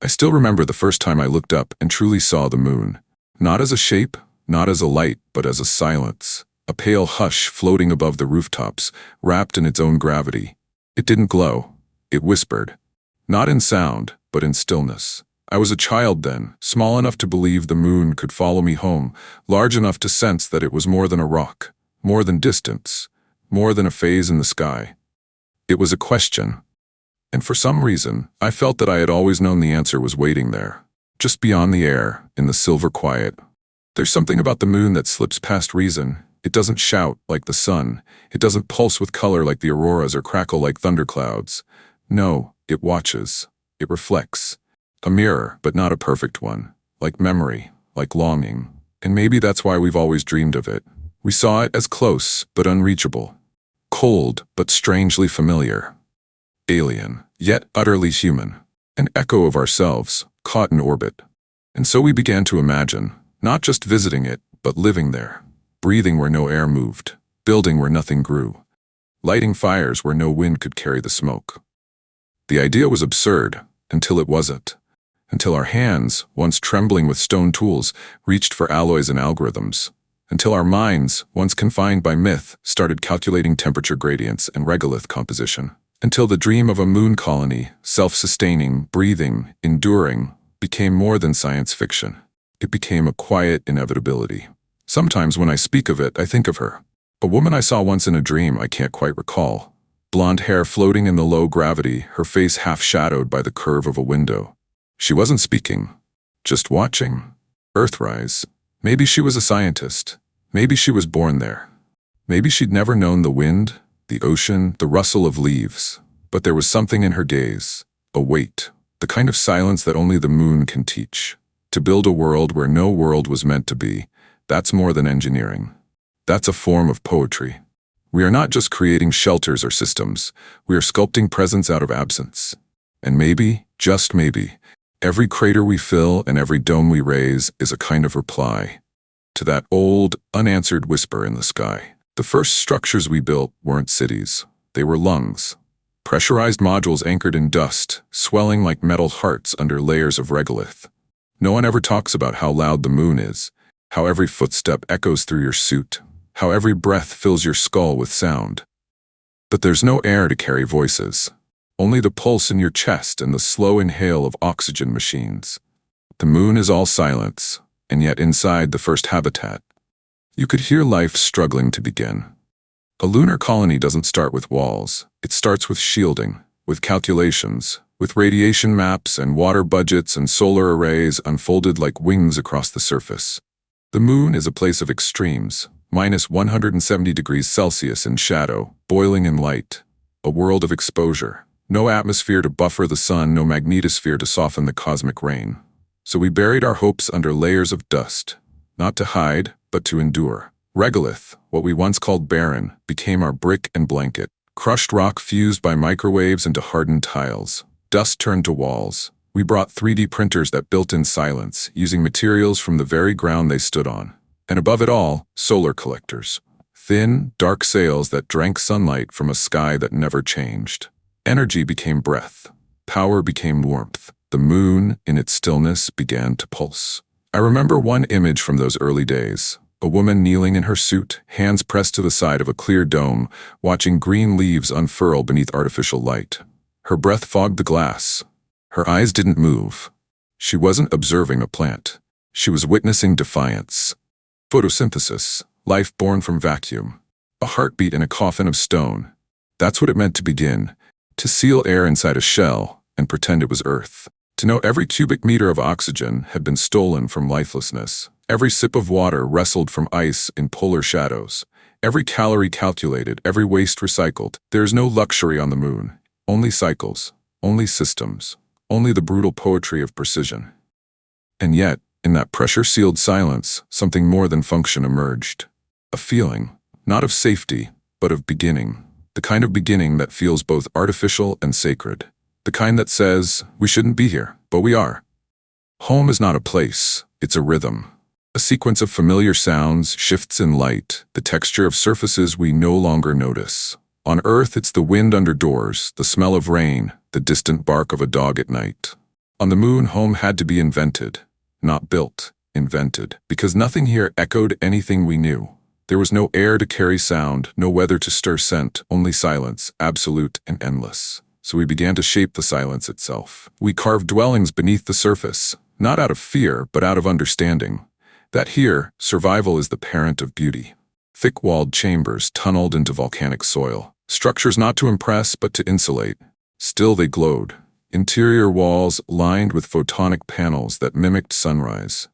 I still remember the first time I looked up and truly saw the moon. Not as a shape, not as a light, but as a silence. A pale hush floating above the rooftops, wrapped in its own gravity. It didn't glow. It whispered. Not in sound, but in stillness. I was a child then, small enough to believe the moon could follow me home, large enough to sense that it was more than a rock, more than distance, more than a phase in the sky. It was a question. And for some reason, I felt that I had always known the answer was waiting there, just beyond the air, in the silver quiet. There's something about the moon that slips past reason. It doesn't shout like the sun. It doesn't pulse with color like the auroras or crackle like thunderclouds. No, it watches. It reflects. A mirror, but not a perfect one. Like memory, like longing. And maybe that's why we've always dreamed of it. We saw it as close, but unreachable. Cold, but strangely familiar. Alien, yet utterly human. An echo of ourselves, caught in orbit. And so we began to imagine, not just visiting it, but living there. Breathing where no air moved. Building where nothing grew. Lighting fires where no wind could carry the smoke. The idea was absurd, until it wasn't. Until our hands, once trembling with stone tools, reached for alloys and algorithms. Until our minds, once confined by myth, started calculating temperature gradients and regolith composition. Until the dream of a moon colony, self-sustaining, breathing, enduring, became more than science fiction. It became a quiet inevitability. Sometimes when I speak of it, I think of her. A woman I saw once in a dream I can't quite recall. Blonde hair floating in the low gravity, her face half-shadowed by the curve of a window. She wasn't speaking, just watching. Earthrise. Maybe she was a scientist. Maybe she was born there. Maybe she'd never known the wind, the ocean, the rustle of leaves. But there was something in her gaze, a weight, the kind of silence that only the moon can teach. To build a world where no world was meant to be, that's more than engineering. That's a form of poetry. We are not just creating shelters or systems, we are sculpting presence out of absence. And maybe, just maybe, every crater we fill and every dome we raise is a kind of reply to that old, unanswered whisper in the sky. The first structures we built weren't cities. They were lungs. Pressurized modules anchored in dust, swelling like metal hearts under layers of regolith. No one ever talks about how loud the moon is, how every footstep echoes through your suit, how every breath fills your skull with sound. But there's no air to carry voices. Only the pulse in your chest and the slow inhale of oxygen machines. The moon is all silence, and yet inside the first habitat, you could hear life struggling to begin. A lunar colony doesn't start with walls. It starts with shielding, with calculations, with radiation maps and water budgets and solar arrays unfolded like wings across the surface. The moon is a place of extremes, minus 170 degrees Celsius in shadow, boiling in light. A world of exposure. No atmosphere to buffer the sun, no magnetosphere to soften the cosmic rain. So we buried our hopes under layers of dust, not to hide, but to endure. Regolith, what we once called barren, became our brick and blanket. Crushed rock fused by microwaves into hardened tiles. Dust turned to walls. We brought 3D printers that built in silence, using materials from the very ground they stood on. And above it all, solar collectors. Thin, dark sails that drank sunlight from a sky that never changed. Energy became breath. Power became warmth. The moon, in its stillness, began to pulse. I remember one image from those early days. A woman kneeling in her suit, hands pressed to the side of a clear dome, watching green leaves unfurl beneath artificial light. Her breath fogged the glass. Her eyes didn't move. She wasn't observing a plant. She was witnessing defiance. Photosynthesis, life born from vacuum. A heartbeat in a coffin of stone. That's what it meant to begin. To seal air inside a shell and pretend it was Earth. To know every cubic meter of oxygen had been stolen from lifelessness. Every sip of water wrestled from ice in polar shadows. Every calorie calculated, every waste recycled. There is no luxury on the moon. Only cycles, only systems, only the brutal poetry of precision. And yet, in that pressure-sealed silence, something more than function emerged. A feeling, not of safety, but of beginning. The kind of beginning that feels both artificial and sacred. The kind that says, we shouldn't be here, but we are. Home is not a place, it's a rhythm. A sequence of familiar sounds, shifts in light, the texture of surfaces we no longer notice. On Earth, it's the wind under doors, the smell of rain, the distant bark of a dog at night. On the moon, home had to be invented, not built, invented, because nothing here echoed anything we knew. There was no air to carry sound, no weather to stir scent, only silence, absolute and endless. So we began to shape the silence itself. We carved dwellings beneath the surface, not out of fear, but out of understanding. That here, survival is the parent of beauty. Thick-walled chambers tunneled into volcanic soil. Structures not to impress, but to insulate. Still they glowed. Interior walls lined with photonic panels that mimicked sunrise.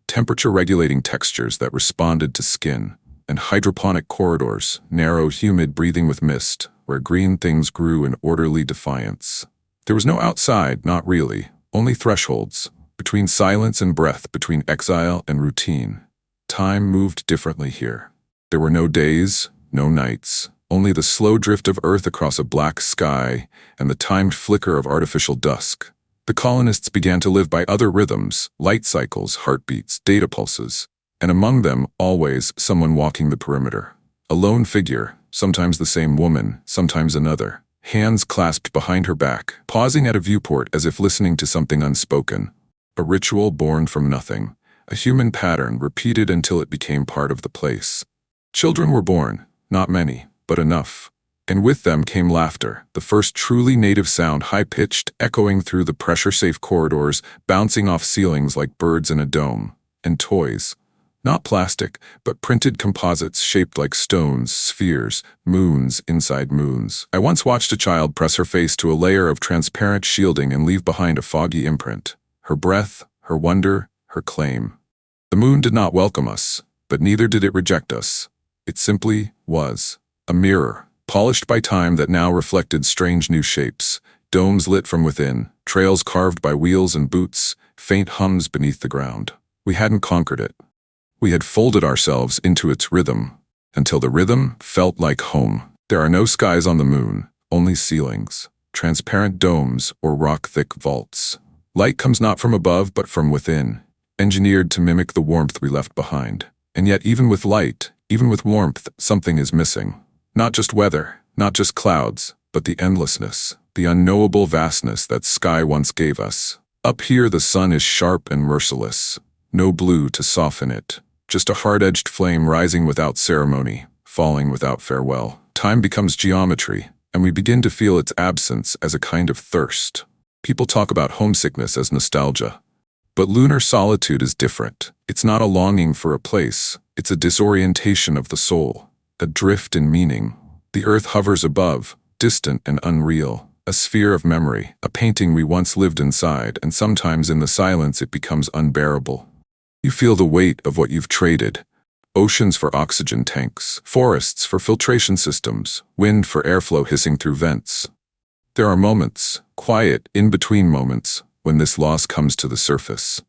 Temperature-regulating textures that responded to skin. And hydroponic corridors, narrow, humid, breathing with mist, where green things grew in orderly defiance. There was no outside, not really, only thresholds, between silence and breath, between exile and routine. Time moved differently here. There were no days, no nights, only the slow drift of earth across a black sky and the timed flicker of artificial dusk. The colonists began to live by other rhythms, light cycles, heartbeats, data pulses, and among them, always someone walking the perimeter. A lone figure, sometimes the same woman, sometimes another, hands clasped behind her back, pausing at a viewport as if listening to something unspoken. A ritual born from nothing, a human pattern repeated until it became part of the place. Children were born, not many, but enough. And with them came laughter, the first truly native sound, high-pitched, echoing through the pressure-safe corridors, bouncing off ceilings like birds in a dome. And toys. Not plastic, but printed composites shaped like stones, spheres, moons inside moons. I once watched a child press her face to a layer of transparent shielding and leave behind a foggy imprint. Her breath, her wonder, her claim. The moon did not welcome us, but neither did it reject us. It simply was. A mirror, polished by time that now reflected strange new shapes. Domes lit from within, trails carved by wheels and boots, faint hums beneath the ground. We hadn't conquered it. We had folded ourselves into its rhythm, until the rhythm felt like home. There are no skies on the moon, only ceilings, transparent domes or rock-thick vaults. Light comes not from above but from within, engineered to mimic the warmth we left behind. And yet even with light, even with warmth, something is missing. Not just weather, not just clouds, but the endlessness, the unknowable vastness that sky once gave us. Up here the sun is sharp and merciless, no blue to soften it. Just a hard-edged flame rising without ceremony, falling without farewell. Time becomes geometry, and we begin to feel its absence as a kind of thirst. People talk about homesickness as nostalgia. But lunar solitude is different. It's not a longing for a place, it's a disorientation of the soul, a drift in meaning. The earth hovers above, distant and unreal, a sphere of memory, a painting we once lived inside, and sometimes in the silence it becomes unbearable. You feel the weight of what you've traded. Oceans for oxygen tanks, forests for filtration systems, wind for airflow hissing through vents. There are moments, quiet, in-between moments, when this loss comes to the surface.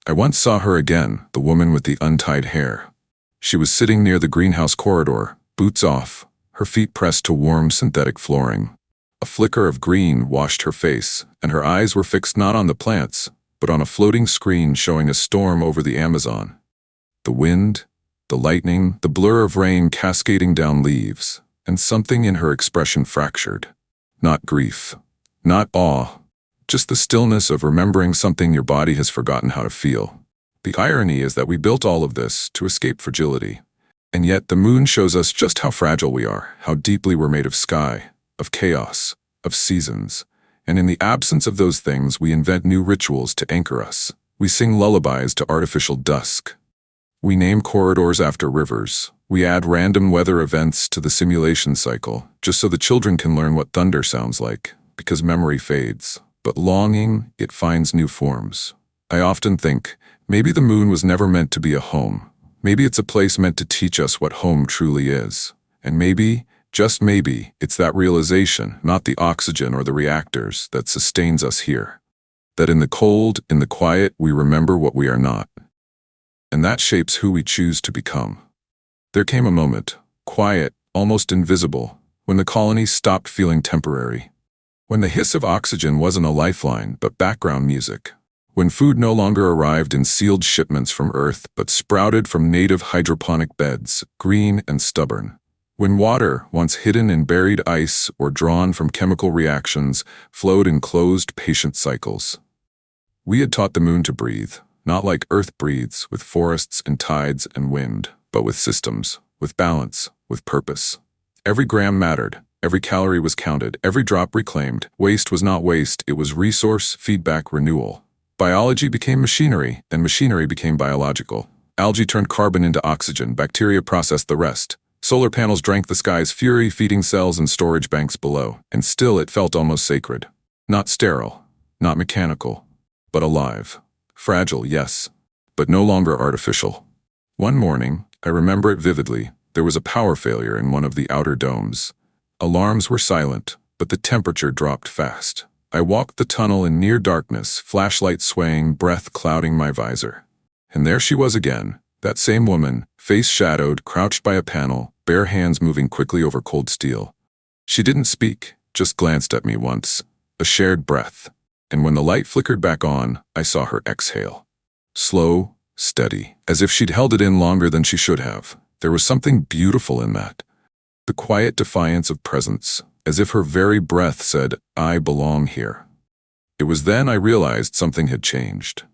I once saw her again, the woman with the untied hair. She was sitting near the greenhouse corridor, boots off, her feet pressed to warm synthetic flooring. A flicker of green washed her face, and her eyes were fixed not on the plants, but on a floating screen showing a storm over the Amazon. The wind, the lightning, the blur of rain cascading down leaves, and something in her expression fractured. Not grief, not awe, just the stillness of remembering something your body has forgotten how to feel. The irony is that we built all of this to escape fragility. And yet the moon shows us just how fragile we are, how deeply we're made of sky, of chaos, of seasons. And in the absence of those things, we invent new rituals to anchor us. We sing lullabies to artificial dusk. We name corridors after rivers. We add random weather events to the simulation cycle, just so the children can learn what thunder sounds like, because memory fades. But longing, it finds new forms. I often think, maybe the moon was never meant to be a home. Maybe it's a place meant to teach us what home truly is. And maybe, just maybe, it's that realization, not the oxygen or the reactors, that sustains us here. That in the cold, in the quiet, we remember what we are not. And that shapes who we choose to become. There came a moment, quiet, almost invisible, when the colony stopped feeling temporary. When the hiss of oxygen wasn't a lifeline, but background music. When food no longer arrived in sealed shipments from Earth, but sprouted from native hydroponic beds, green and stubborn. When water, once hidden in buried ice or drawn from chemical reactions, flowed in closed, patient cycles. We had taught the moon to breathe, not like Earth breathes, with forests and tides and wind, but with systems, with balance, with purpose. Every gram mattered, every calorie was counted, every drop reclaimed. Waste was not waste, it was resource, feedback, renewal. Biology became machinery, and machinery became biological. Algae turned carbon into oxygen, bacteria processed the rest. Solar panels drank the sky's fury, feeding cells and storage banks below, and still it felt almost sacred. Not sterile, not mechanical, but alive. Fragile, yes, but no longer artificial. One morning, I remember it vividly, there was a power failure in one of the outer domes. Alarms were silent, but the temperature dropped fast. I walked the tunnel in near darkness, flashlight swaying, breath clouding my visor. And there she was again, that same woman, face shadowed, crouched by a panel, bare hands moving quickly over cold steel. She didn't speak, just glanced at me once, a shared breath. And when the light flickered back on, I saw her exhale. Slow, steady, as if she'd held it in longer than she should have. There was something beautiful in that. The quiet defiance of presence, as if her very breath said, I belong here. It was then I realized something had changed.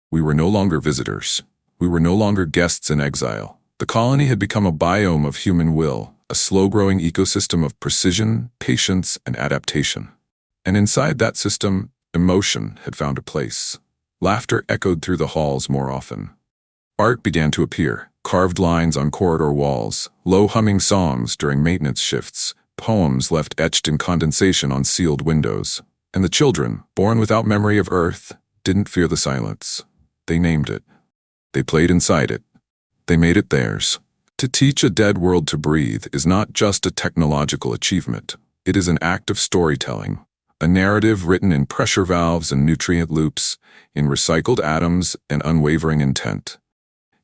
We were no longer visitors. We were no longer guests in exile. The colony had become a biome of human will, a slow-growing ecosystem of precision, patience, and adaptation. And inside that system, emotion had found a place. Laughter echoed through the halls more often. Art began to appear, carved lines on corridor walls, low-humming songs during maintenance shifts, poems left etched in condensation on sealed windows. And the children, born without memory of Earth, didn't fear the silence. They named it. They played inside it. They made it theirs. To teach a dead world to breathe is not just a technological achievement. It is an act of storytelling. A narrative written in pressure valves and nutrient loops, in recycled atoms and unwavering intent.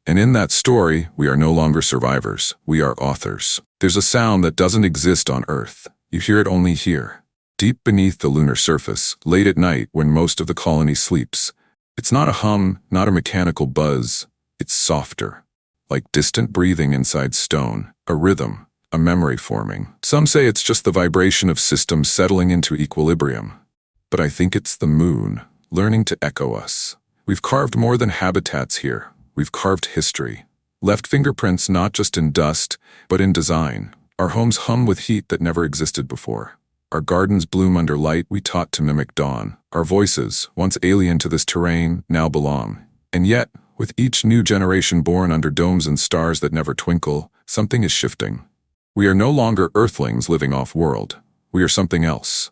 And in that story, we are no longer survivors, we are authors. There's a sound that doesn't exist on Earth. You hear it only here, deep beneath the lunar surface, late at night when most of the colony sleeps. It's not a hum, not a mechanical buzz. It's softer, like distant breathing inside stone, a rhythm. A memory forming. Some say it's just the vibration of systems settling into equilibrium. But I think it's the moon, learning to echo us. We've carved more than habitats here. We've carved history. Left fingerprints not just in dust, but in design. Our homes hum with heat that never existed before. Our gardens bloom under light we taught to mimic dawn. Our voices, once alien to this terrain, now belong. And yet, with each new generation born under domes and stars that never twinkle, something is shifting. We are no longer Earthlings living off-world. We are something else.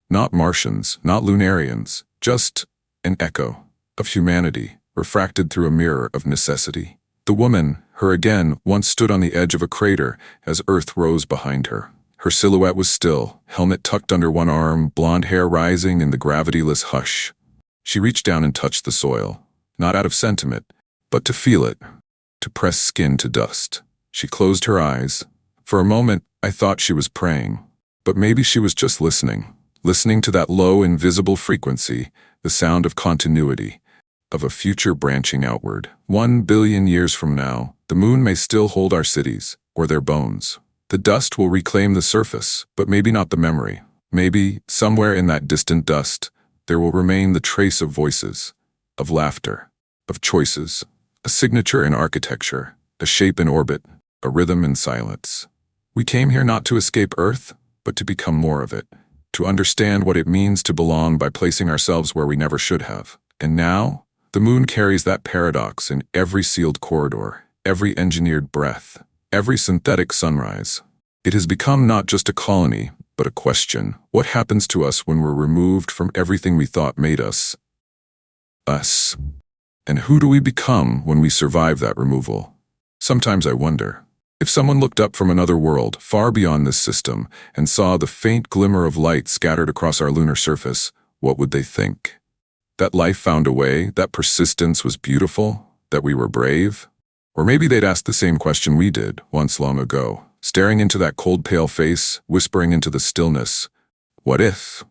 Not Martians, not Lunarians, just an echo of humanity, refracted through a mirror of necessity. The woman, her again, once stood on the edge of a crater as Earth rose behind her. Her silhouette was still, helmet tucked under one arm, blonde hair rising in the gravityless hush. She reached down and touched the soil, not out of sentiment, but to feel it, to press skin to dust. She closed her eyes. For a moment, I thought she was praying, but maybe she was just listening to that low, invisible frequency, the sound of continuity, of a future branching outward. 1 billion years from now, the moon may still hold our cities, or their bones. The dust will reclaim the surface, but maybe not the memory. Maybe, somewhere in that distant dust, there will remain the trace of voices, of laughter, of choices, a signature in architecture, a shape in orbit, a rhythm in silence. We came here not to escape Earth, but to become more of it, to understand what it means to belong by placing ourselves where we never should have. And now, the moon carries that paradox in every sealed corridor, every engineered breath, every synthetic sunrise. It has become not just a colony, but a question. What happens to us when we're removed from everything we thought made us? Us. And who do we become when we survive that removal? Sometimes I wonder. If someone looked up from another world, far beyond this system, and saw the faint glimmer of light scattered across our lunar surface, what would they think? That life found a way, that persistence was beautiful, that we were brave? Or maybe they'd ask the same question we did, once long ago, staring into that cold, pale face, whispering into the stillness, what if?